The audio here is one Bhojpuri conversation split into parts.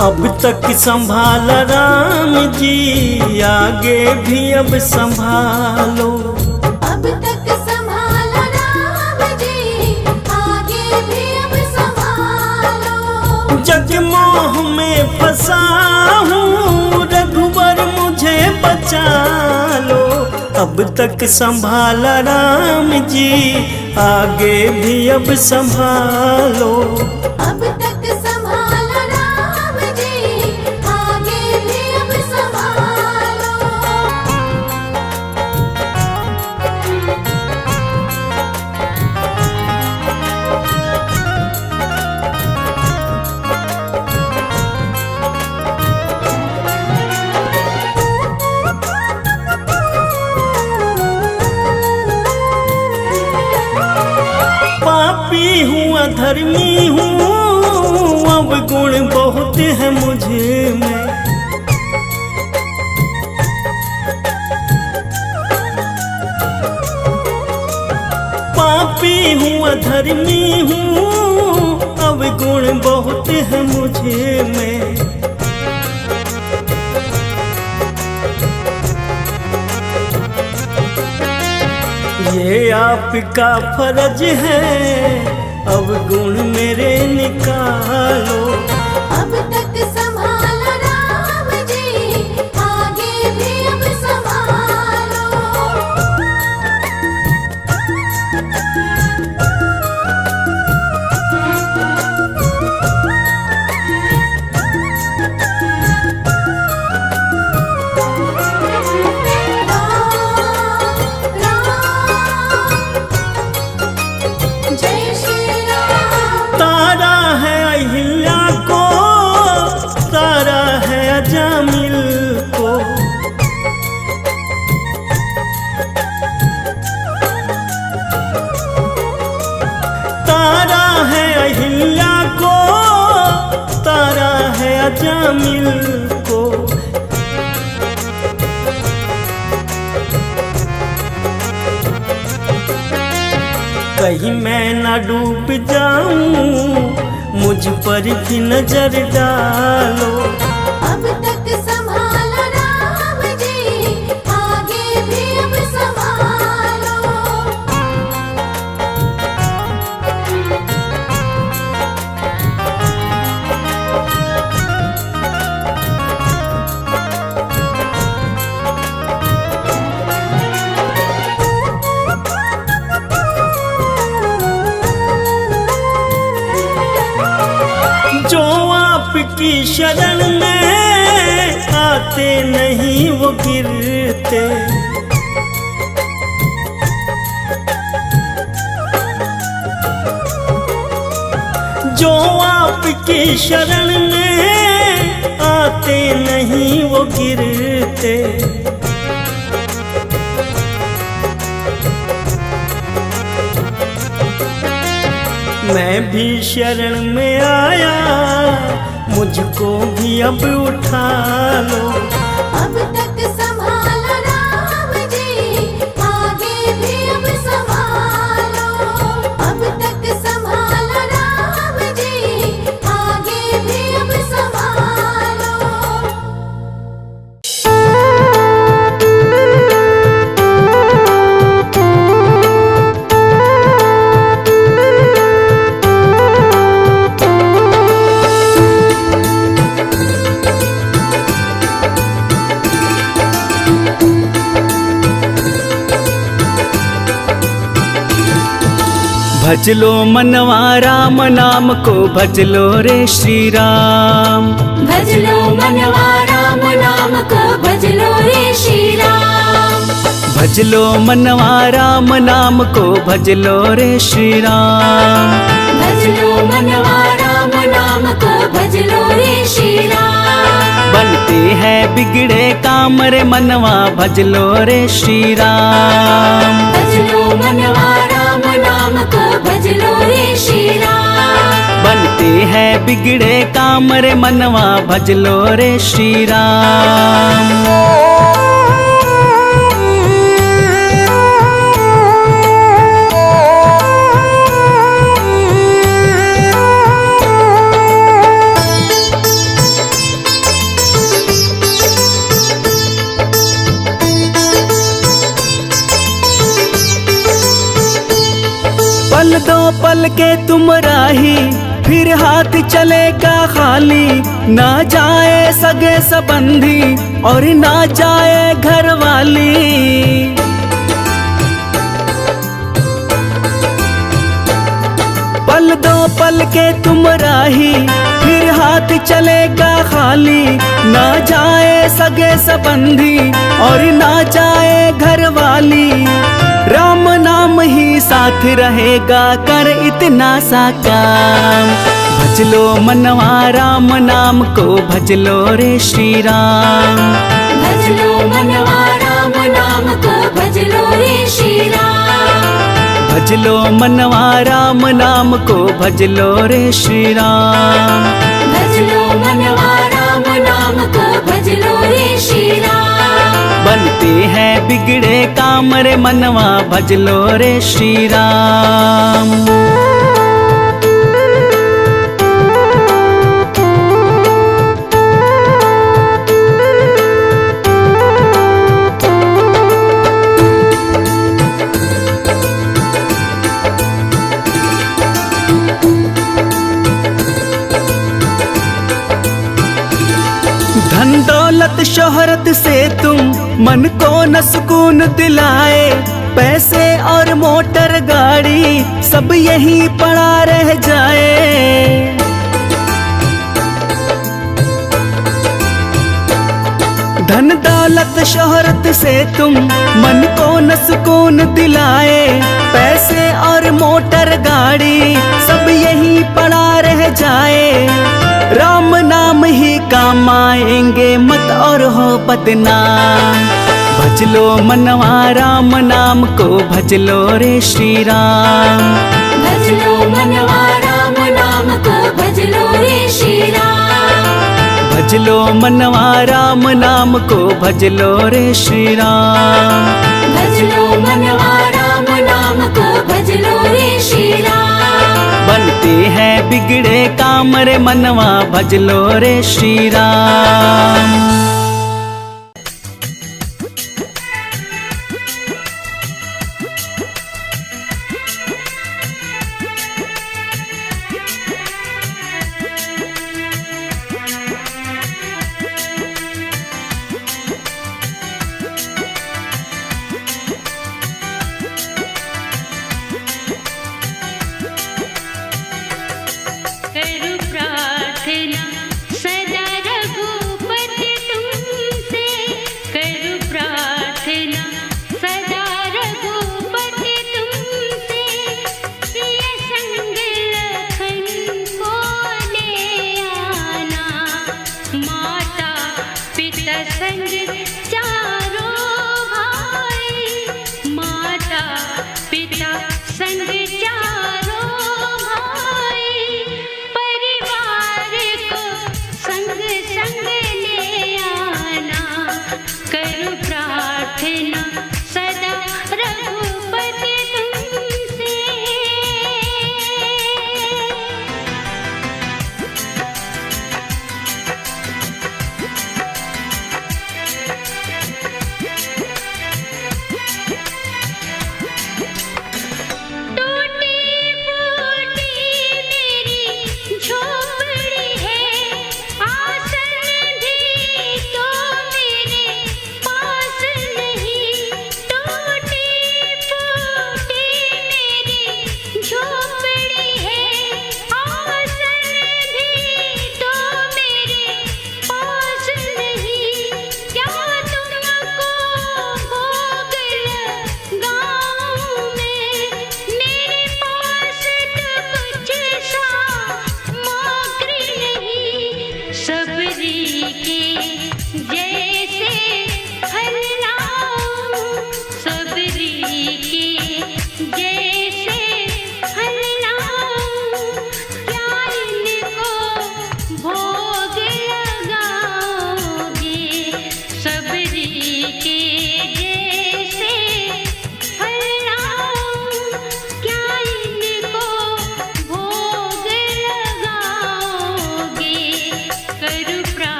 अब तक संभाला राम जी, आगे भी अब संभालो। अब तक संभाला राम जी, आगे भी अब संभालो। जगमोह में फंसा हूँ, रघुवर मुझे बचा लो। अब तक संभाला राम जी, आगे भी अब संभालो। अब तक संभाला राम जी, आगे भी अब संभालो। पापी हूँ अधर्मी हूँ, अब गुण बहुत है मुझे में। पापी हूँ अधर्मी हूँ, अब गुण बहुत है मुझे में। ये आपका फर्ज है, अब गुण मेरे निकालो। अब तक संभाला राम जी, आगे भी अब संभालो। जय श्री राम। तारा है अहिल्या को, तारा है अजामिल को। तारा है अहिल्या को, तारा है अजामिल को। कहीं मैं न डूब जाऊं, मुझ पर भी नजर डालो। अब तक संभाला राम जी, आगे भी अब संभालो। जो आपकी शरण में आते नहीं वो गिरते। जो आपकी शरण में आते नहीं वो गिरते। मैं भी शरण में आया, मुझको भी अब उठा लो। अब तक संभाला राम जी, आगे भी अब संभालो। अब तक संभाला राम जी, आगे भी अब संभालो। भजलो मनवा राम नाम को, भजलो रे श्री राम। भजलो मनवा राम नाम को, भजलो रे श्री राम। भजलो मनवा राम नाम को, भजलो रे श्री राम। भजलो मनवा राम नाम को, भजलो रे श्री राम। बनते हैं बिगड़े काम रे मनवा, भजलो रे श्री राम। भजलो मनवा राम नाम को, भजलो रे श्री राम। बनते हैं बिगड़े काम रे मनवा, भजलो रे श्री राम। पल के तुम राही, फिर हाथ चलेगा खाली। ना जाए सगे संबंधी और ना जाए घर वाली। पल दो पल के तुम राही, फिर हाथ चलेगा खाली। ना जाए सगे संबंधी और ना जाए घर वाली। राम नाम ही साथ रहेगा, कर इतना सा काम। भज लो मनवा राम नाम को, भज लो रे श्री राम। भज लो मनवा राम नाम को, भज लो रे श्री राम। भज लो मनवा राम नाम को, भज लो रे श्री राम। भज लो मनवा राम नाम को, भज लो रे श्री राम। बनते हैं बिगड़े काम रे मनवा, भज लो रे श्री राम। धन दौलत शोहरत से तुम मन को न सुकून दिलाए। पैसे और मोटर गाड़ी सब यहीं पड़ा रह जाए। धन दौलत शोहरत से तुम मन को न सुकून दिलाए। पैसे और मोटर गाड़ी सब यहीं पड़ा रह जाए। राम नाम ही काम आएंगे, मत और हो बदनाम। भज लो मनवा राम नाम को, भज लो रे श्री राम। भज लो मनवा राम नाम को, भज लो रे श्री राम। भज लो मनवा राम नाम को, भज लो रे श्री राम। भज लो मनवा राम नाम को, भज लो रे श्री राम। बनते हैं बिगड़े काम रे मनवा, भज लो रे श्री राम। करूं प्रार्थना सदा रघुपति तुम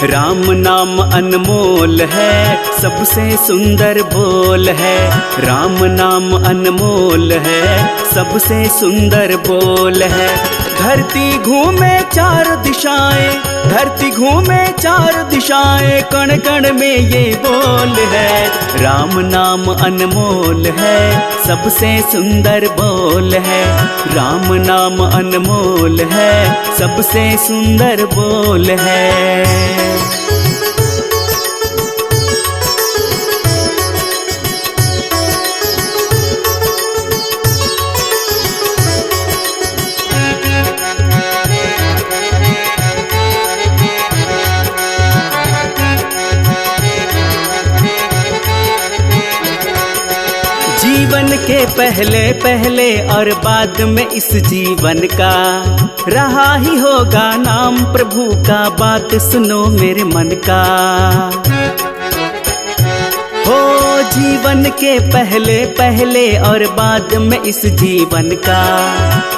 राम नाम अनमोल है, सबसे सुंदर बोल है। राम नाम अनमोल है, सबसे सुंदर बोल है। धरती घूमे चार दिशाएं, धरती घूमे चार दिशाएं, कण कण में ये बोल है। राम नाम अनमोल है, सबसे सुंदर बोल है। राम नाम अनमोल है, सबसे सुंदर बोल है। जीवन के पहले पहले और बाद में इस जीवन का रहा ही होगा नाम प्रभु का। बात सुनो मेरे मन का। हो जीवन के पहले पहले और बाद में इस जीवन का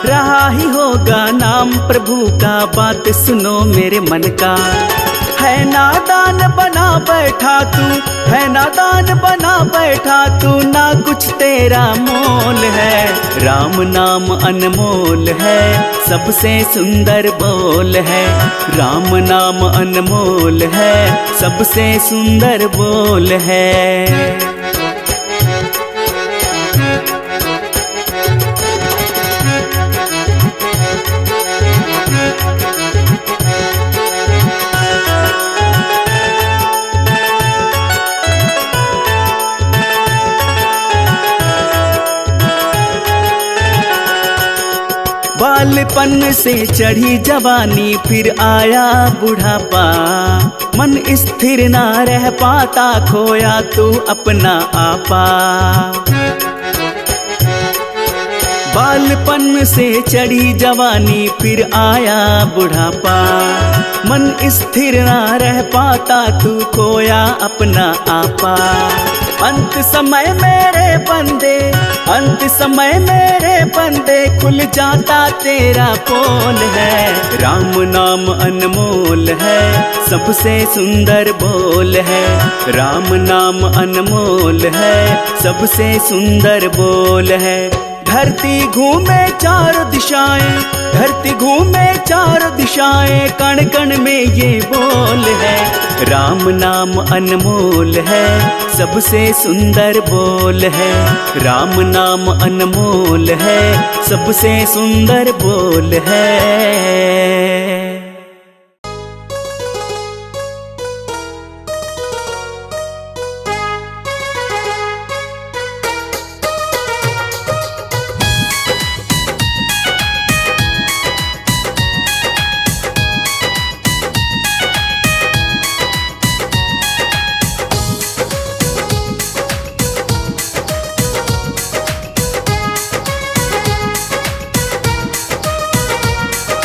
रहा ही होगा नाम प्रभु का। बात सुनो मेरे मन का। है नादान बना बैठा तू, है नादान बना बैठा तू, ना कुछ तेरा मोल है। राम नाम अनमोल है, सबसे सुंदर बोल है। राम नाम अनमोल है, सबसे सुंदर बोल है। बालपन से चढ़ी जवानी, फिर आया बुढ़ापा। मन स्थिर ना रह पाता, खोया तू अपना आपा। बालपन से चढ़ी जवानी, फिर आया बुढ़ापा। मन स्थिर ना रह पाता, तू खोया अपना आपा। अंत समय मेरे बंदे, अंत समय मेरे बंदे, खुल जाता तेरा पोल है। राम नाम अनमोल है, सबसे सुंदर बोल है। राम नाम अनमोल है, सबसे सुंदर बोल है। धरती घूमे चार दिशाएं, धरती घूमे चार दिशाएं, कण कण में ये बोल है। राम नाम अनमोल है, सबसे सुंदर बोल है। राम नाम अनमोल है, सबसे सुंदर बोल है।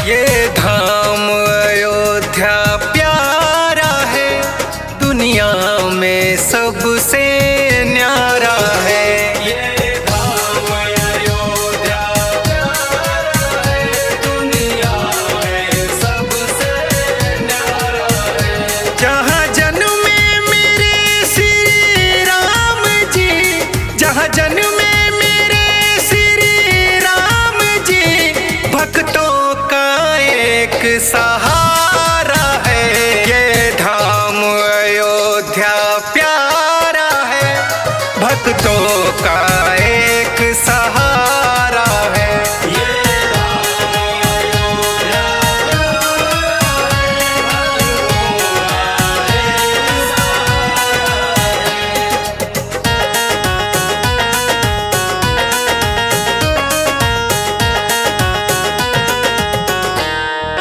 ये धाम अयोध्या प्यारा है, दुनिया में सबसे न्यारा है। ये धाम अयोध्या प्यारा है, दुनिया में सबसे न्यारा है। जहाँ जन्मे मेरे श्री राम जी, जहाँ जन्मे मेरे श्री राम जी, भक्तों एक सहारा है। ये धाम अयोध्या प्यारा है, भक्तों का एक सहारा है। ये धाम अयोध्या प्यारा है, भक्तों का एक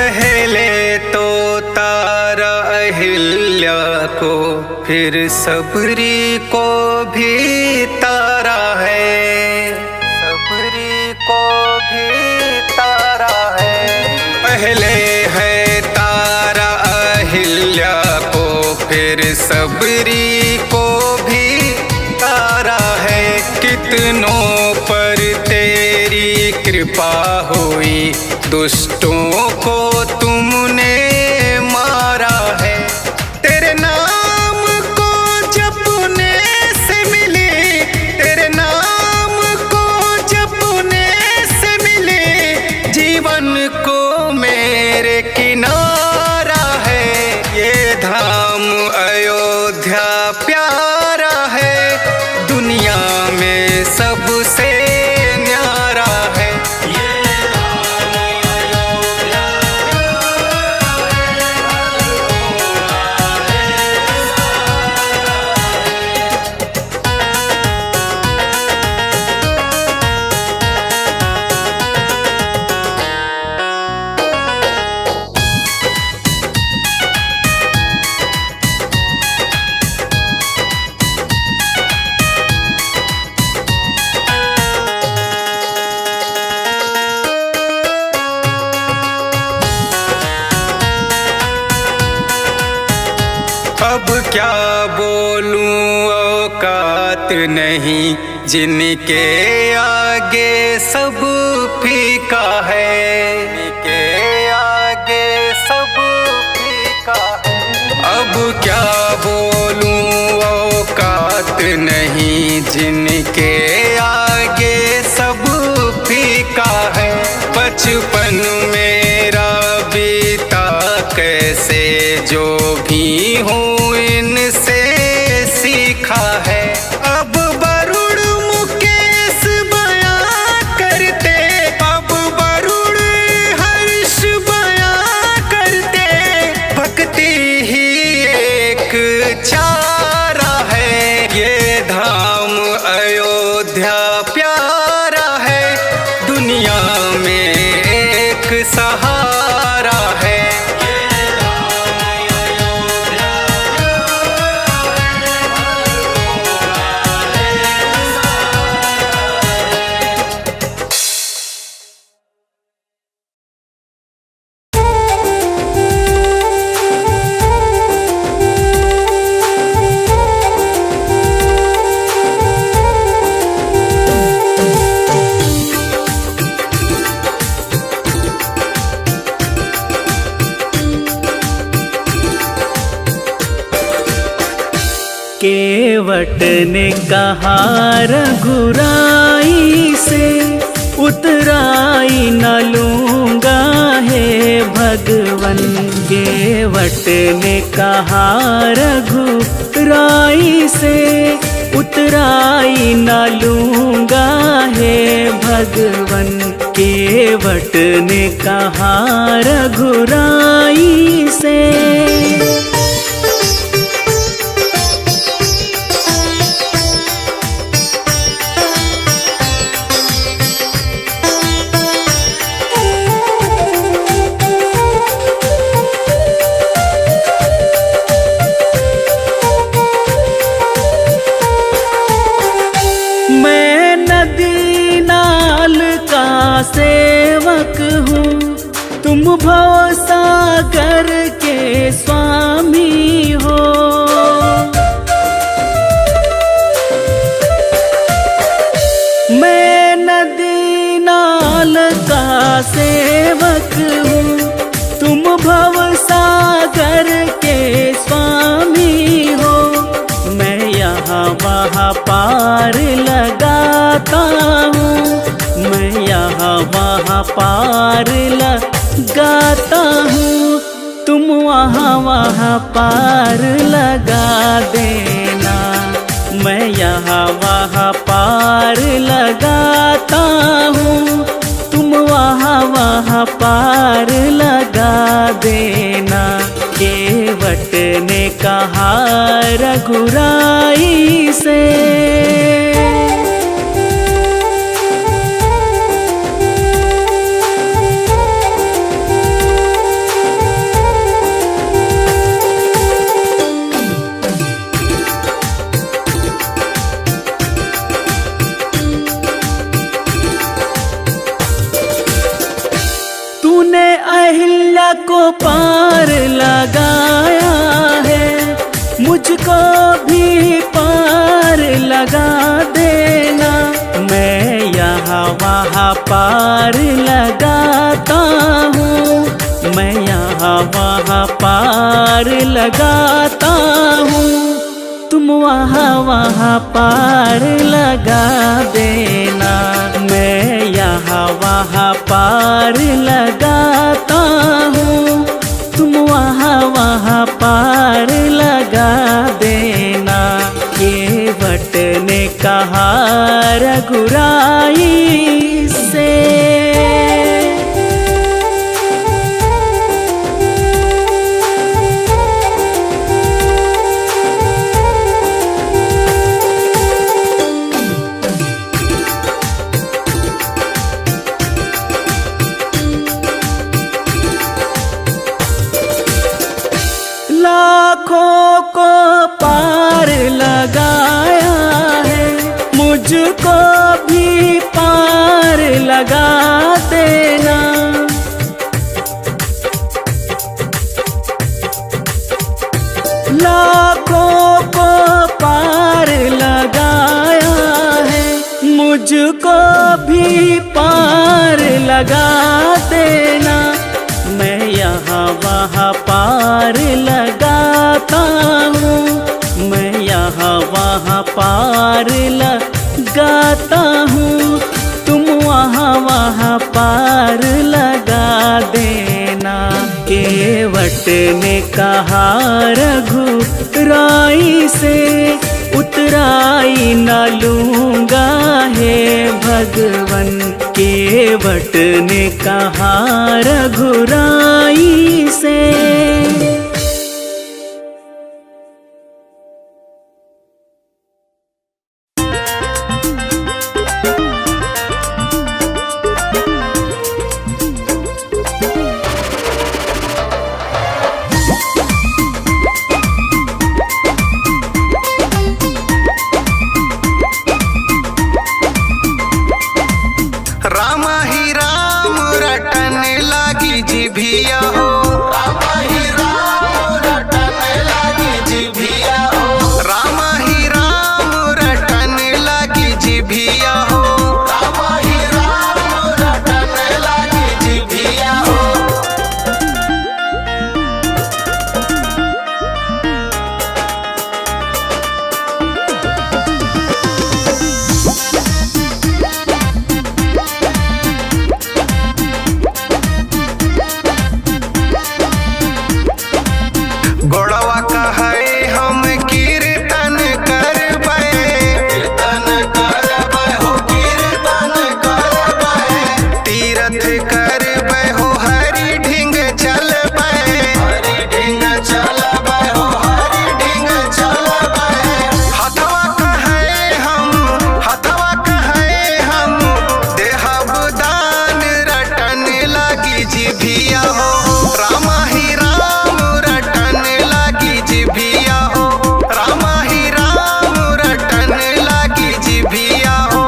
सहारा अहिल्या को, फिर सबरी को भी तारा है। सबरी को भी तारा सबरी को भी तारा है। कितनों पर तेरी कृपा हुई, दुष्टों को तुमने मारा है। तेरे नाम को जपने से मिली, तेरे नाम को जपने से मिली जीवन को मेरे किनारा है। ये धाम अयोध्या प्यारा है, दुनिया में सबसे न्यारा है। अब क्या बोलूं औकात नहीं, जिनके आगे सब फीका है। जिनके आगे सब फीका है। अब क्या बोलूं औकात नहीं, जिनके आगे सब फीका है। बचपन मेरा बीता कैसे, जो भी हूँ इनसे सीखा है। अब वरुण मुकेश बयां करते, अब वरुण हर्ष बयां करते, भक्ति ही एक चारा है। ये धाम अयोध्या प्यारा है, दुनिया में एक सहारा है। केवट ने कहा रघुराई से, उतराई न लूंगा हे भगवन। केवट ने कहा रघुराई से, उतराई न लूंगा हे भगवन। केवट ने कहा रघुराई से। मैं नदी नाल का सेवक हूँ, तुम भव सागर के स्वामी हो। मैं नदी नाल का सेवक हूँ, तुम भव सागर के स्वामी हो। मैं यहाँ वहाँ पार लगाता हूँ, मैं यहाँ वहाँ पार लगाता हूँ। तुम वहाँ वहाँ पार लगा देना, मैं यहाँ वहाँ पार लगाता हूँ। तुम वहाँ वहाँ पार लगा देना। केवट ने कहा रघुराई से। तूने अहिल्या को पार लगाया है, मुझ वहाँ पार लगाता हूँ, मैं यहाँ वहाँ पार लगाता हूँ, तुम वहाँ पार लगा देना। मैं यहाँ वहाँ पार लगाता हूँ, तुम वहाँ पार लगा देना। केवट ने कहा रघुराई से, लाखों को पार लगाया है, मुझको भी पार लगा देना। लाखों को पार लगाया है, मुझको भी पार लगा देना। मैं यहाँ वहाँ पार लगाता हूँ, मैं यहाँ वहाँ पार लगाता हूँ, तुम वहाँ पार लगा देना। केवट ने कहा रघुराई से, उतराई न लूँगा हे भगवन। केवट ने कहा रघुराई से। राम ही राम रटन लागी जिभिया हो, राम ही राम रटन लागी जिभिया हो, राम ही राम रटन लागी जिभिया हो, राम ही राम रटन लागी जिभिया हो। गोड़वा कहे हम कीर्तन करबै, कीर्तन करबै हो, कीर्तन करबै, तीरथ करबै हो, हरि ढिंग चलबै, हरि ढिंग चलबै हो, हरि ढिंग चलबै। हथवा कहे हम देहब दान रटन लागी जिभिया हो, राम ही राम रटन लागी जिभिया हो, राम ही राम रटन लागी जिभिया हो।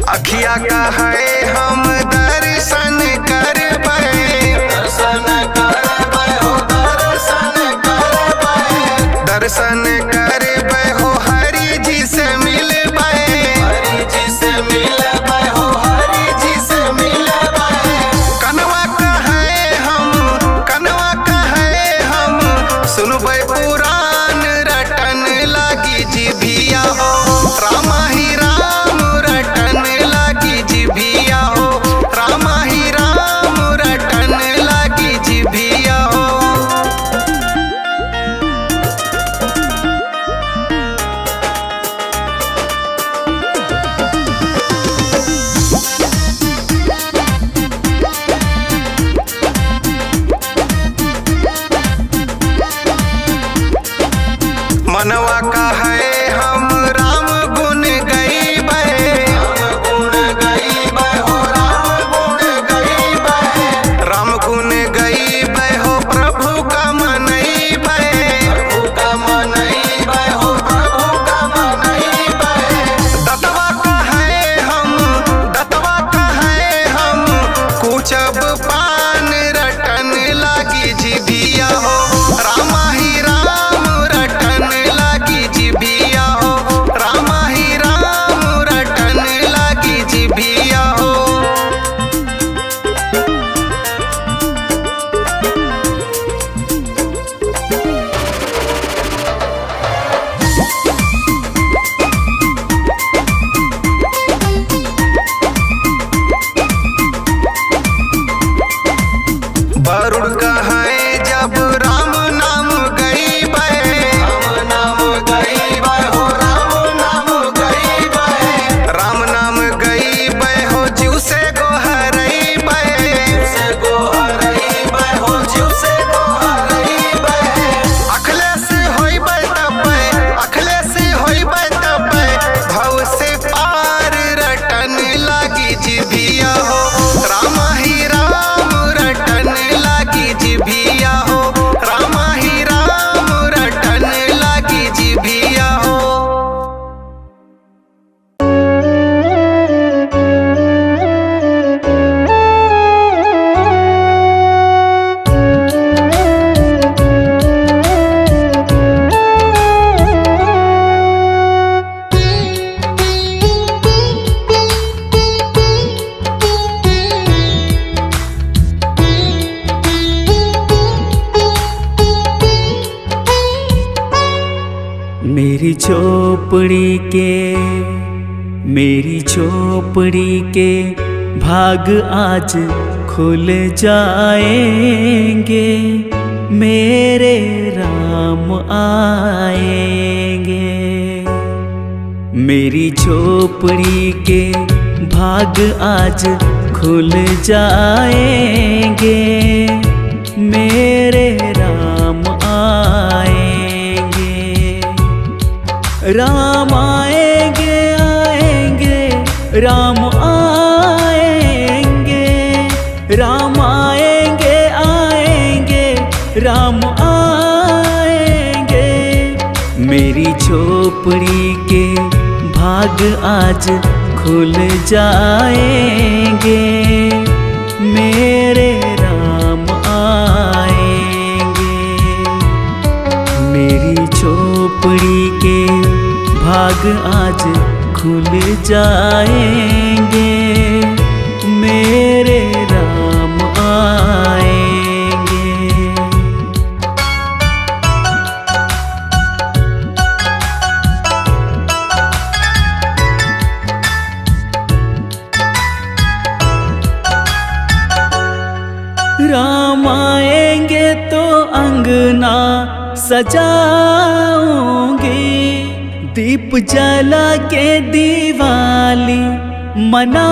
अखिया कहे हम दर्शन करबै, दर्शन करबै हो, दर्शन करबै, दर्शन करबै हो, हरि जी से मिलबै, हरि जी से मिलबै हो, हरि जी से मिलबै। कनवा कहे हम सुनबै पुराण रटन लागी जिभिया हो, राम ही राम रटन लागी जिभिया हो, राम ही राम रटन लागी जिभिया हो। के, मेरी झोपड़ी के भाग आज खुल जाएंगे, मेरे राम आएंगे। मेरी झोपड़ी के भाग आज खुल जाएंगे, मेरे राम आएंगे। राम आएंगे आएंगे, राम आएंगे, राम आएंगे आएंगे, राम आएंगे। मेरी झोपड़ी के भाग आज खुल जाएंगे, मेरे राम आएंगे। मेरी झोपड़ी के भाग आज खुल जाएंगे, मेरे राम आएंगे। राम आएंगे तो अंगना सजाऊंगी, दीप जला के दिवाली मनाऊंगी।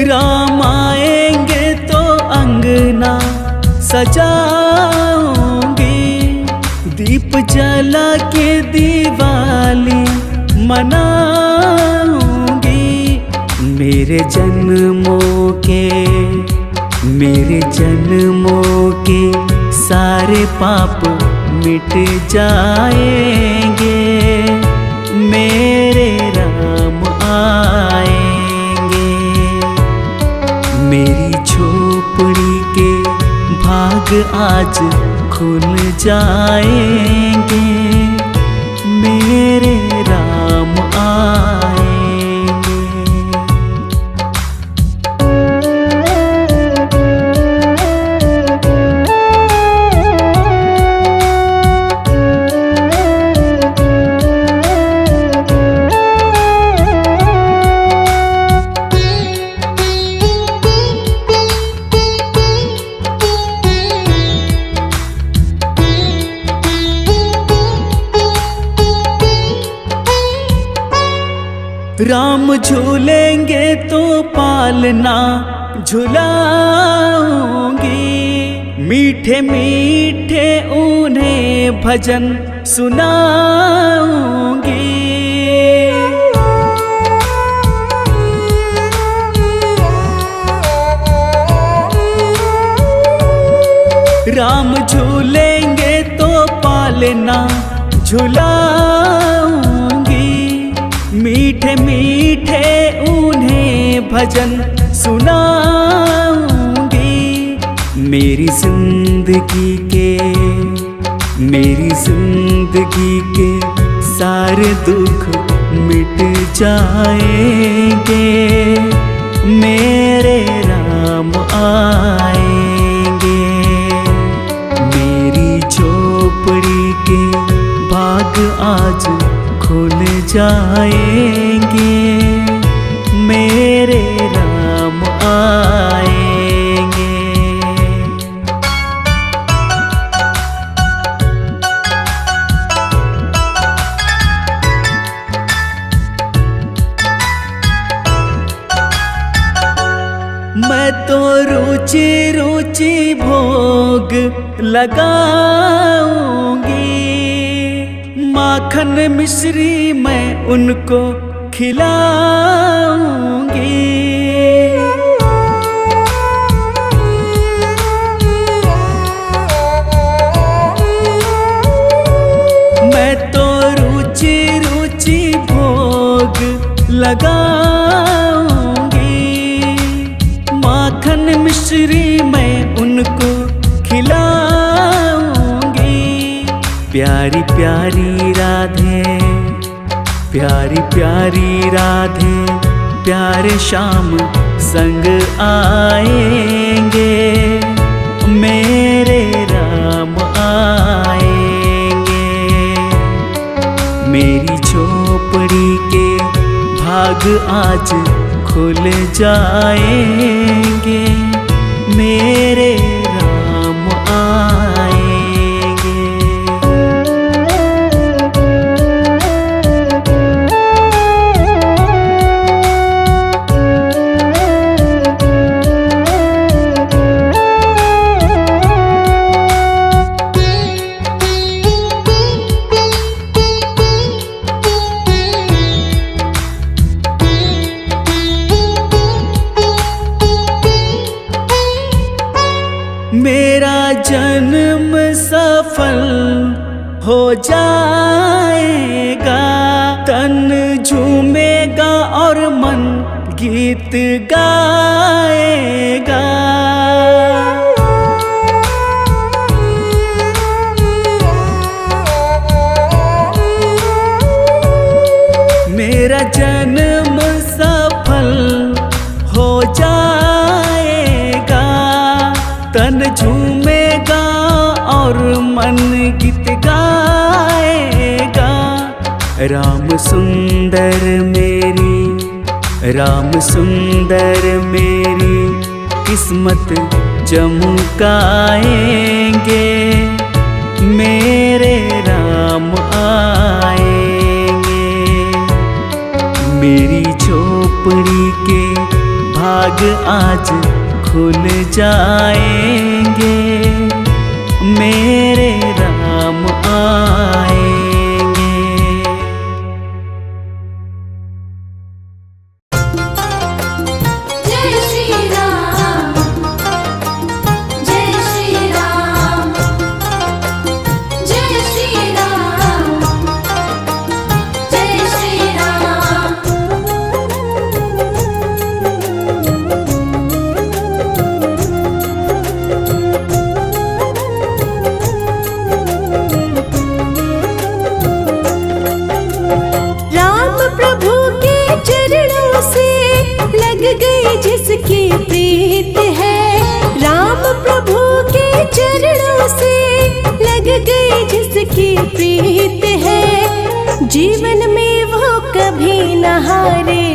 राम आएंगे तो अंगना सजाऊंगी, दीप जला के दिवाली मनाऊंगी। मेरे जन्मों के सारे पाप मिट जाएंगे, मेरे राम आएंगे। मेरी झोपड़ी के भाग आज खुल जाएंगे, मेरे राम आएंगे। राम झूलेंगे तो पालना झुलाऊंगी, मीठे मीठे उन्हें भजन सुनाऊंगी। राम झूलेंगे तो पालना झुलाऊंगी, मीठे मीठे उन्हें भजन सुनाऊंगी। मेरी जिंदगी के सारे दुख मिट जाएंगे, मेरे राम आएंगे। मेरी झोपड़ी के भाग आज खुल जाएंगे, मेरे राम आएंगे। मैं तो रुचि रुचि भोग लगाऊंगी, माखन मिश्री मैं उनको खिलाऊंगी। मैं तो रुचि रुचि भोग लगाऊंगी, माखन मिश्री मैं उनको खिलाऊंगी। प्यारी प्यारी राधे, प्यारी प्यारी राधे, प्यारे श्याम संग आएंगे, मेरे राम आएंगे। मेरी झोपड़ी के भाग आज खुल जाएंगे, मेरे राम आएंगे। मेरा जन्म सफल हो जाएगा, तन झूमेगा और मन गीत गाएगा। मेरा जन्म सफल हो जाएगा, तन झूमेगा और मन गीत गाएगा। राम सुंदर मेरी, राम सुंदर मेरी किस्मत चमकाएंगे, मेरे राम आएंगे। मेरी झोपड़ी के भाग आज खुल जाएंगे, मेरे राम आएंगे। जय श्री राम, जय श्री राम, जय श्री राम, जय श्री राम। जिसकी प्रीत है, राम प्रभु के चरणों से लग गई जिसकी प्रीत है। जीवन में वो कभी न हारे,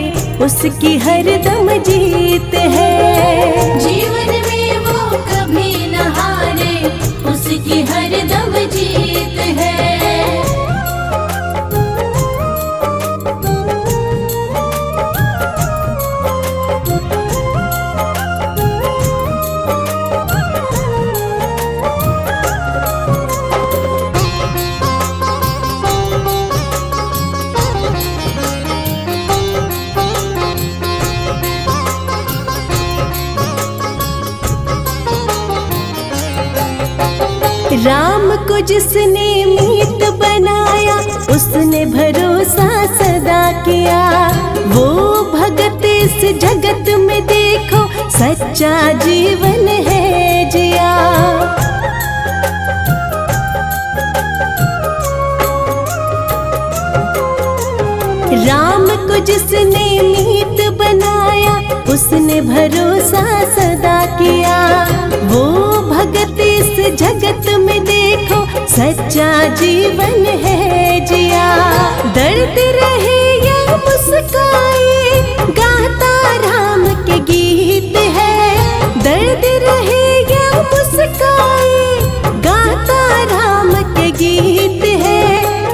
उसकी हरदम जीत है। जीवन में वो कभी न हारे, उसकी हरदम जीत है। राम को जिसने मीत बनाया, उसने भरोसा सदा किया। वो भगत इस जगत में देखो, सच्चा जीवन है जिया। राम को जिसने मीत बनाया, उसने भरोसा सदा किया। वो भगत इस जगत में देखो, सच्चा जीवन है जिया। दर्द रहे या मुस्काए, गाता राम के गीत है। दर्द रहे या मुस्काए, गाता राम के गीत है।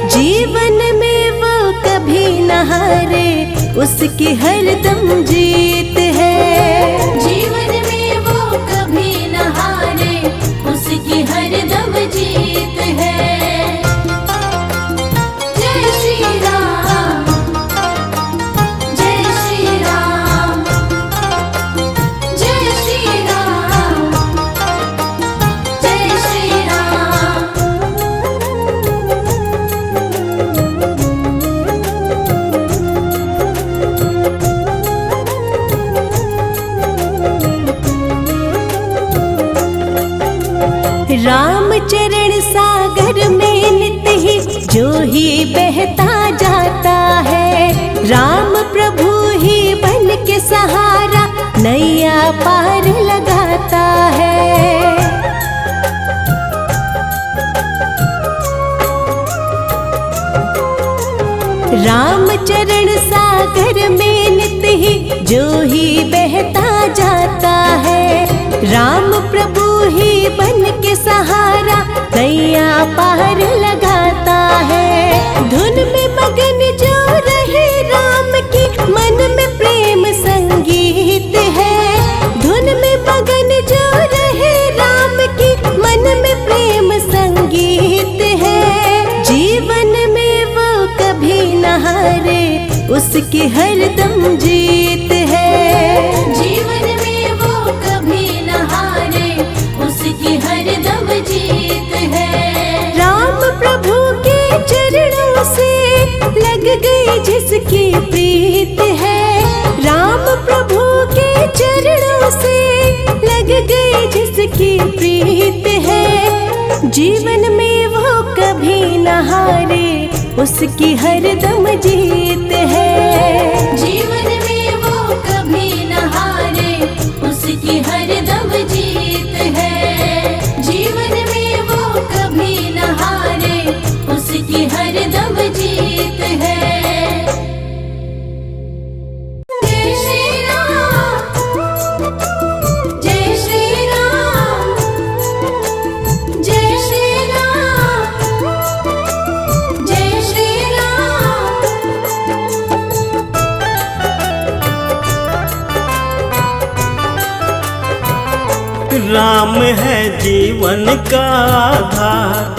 जीवन में वो कभी न हारे, उसकी हरदम जीत है। जीवन में वो कभी न हारे, उसकी हरदम जीत है। जय श्री राम, जय श्री राम, जय श्री राम, जय श्री राम। राम चरण सागर में नित ही जो ही बहता जाता है। राम प्रभु ही बन के सहारा नैया पार लगाता है। राम चरण सागर में नित ही जो ही बहता जाता है। राम प्रभु ही बन के सहारा नैया पार लगाता है। धुन में मगन जो रहे राम की मन में प्रेम संगीत है। धुन में मगन जो रहे राम की मन में प्रेम संगीत है। जीवन में वो कभी न हारे उसकी हरदम जीत है। जीवन में वो कभी न हारे उसकी हरदम जीत है। राम प्रभु के चरणों से लग गई जिसकी प्रीत है। राम प्रभु के चरणों से लग गई जिसकी प्रीत है। जीवन में वो कभी न हारे उसकी हरदम जीत है। जीवन में वो कभी न हारे उसकी हरदम जीत है। जीवन में वो कभी न हारे उसकी हरदम जीत है। जय श्री राम, जय श्री राम, जय श्री राम, जय श्री राम। राम है जीवन का आधार।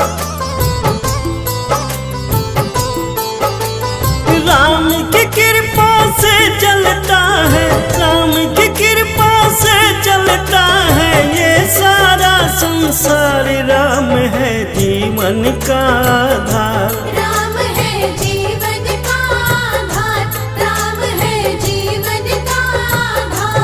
राम की कृपा से चलता है। राम की कृपा से चलता है ये सारा संसार। राम है जीवन का आधार। राम है जीवन का आधार। राम है जीवन का आधार।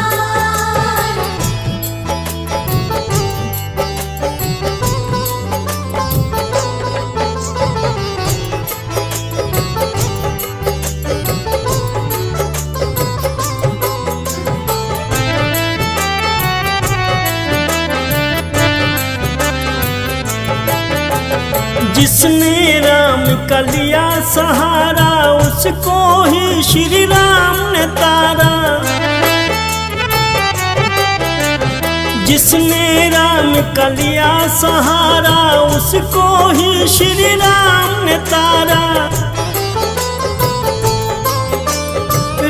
जिसने राम का लिया सहारा उसको ही श्री राम ने तारा। जिसने राम का लिया सहारा उसको ही श्री राम ने तारा।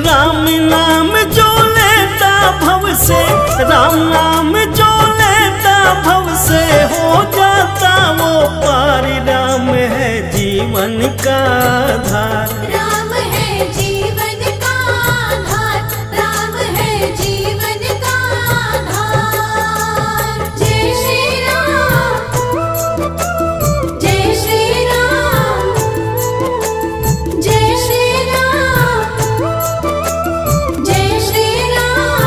राम नाम जो लेता भव से, राम नाम जो लेता भव से हो जाता वो पार। राम है जीवन का आधार। राम है जीवन का आधार। राम है जीवन का आधार। जय श्री राम, जय श्री राम, जय श्री राम, जय श्री राम।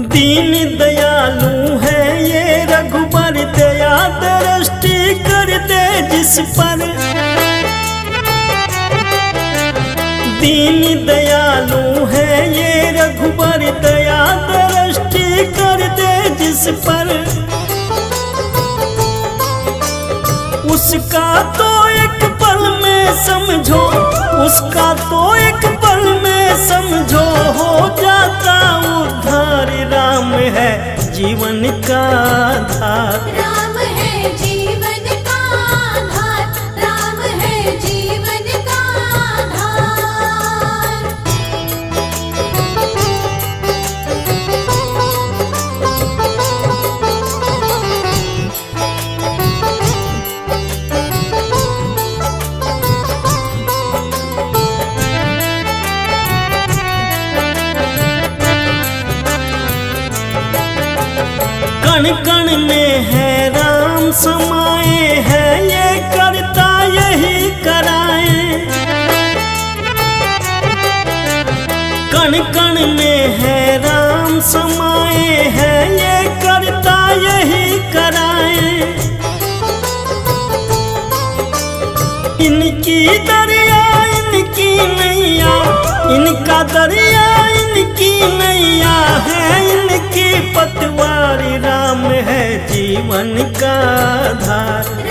दीन दयालु है ये रघुबर। दया दृष्टि कर दे जिस पर। दीन दयालु है ये रघुबर। दया दृष्टि कर दे जिस पर। उसका तो एक पल में समझो, उसका तो एक पल में समझो हो जाता उद्धार। राम है जीवन का आधार। राम है जीवन का आधार। राम है जीवन का आधार। कण कण में है राम समाए हैं। ये करता यही कराए। कण कण में है राम समाए हैं। ये करता यही कराए। दरिया इनकी नैया, इनका दरिया इनकी नैया है, इनकी पतवार राम है जीवन का आधार।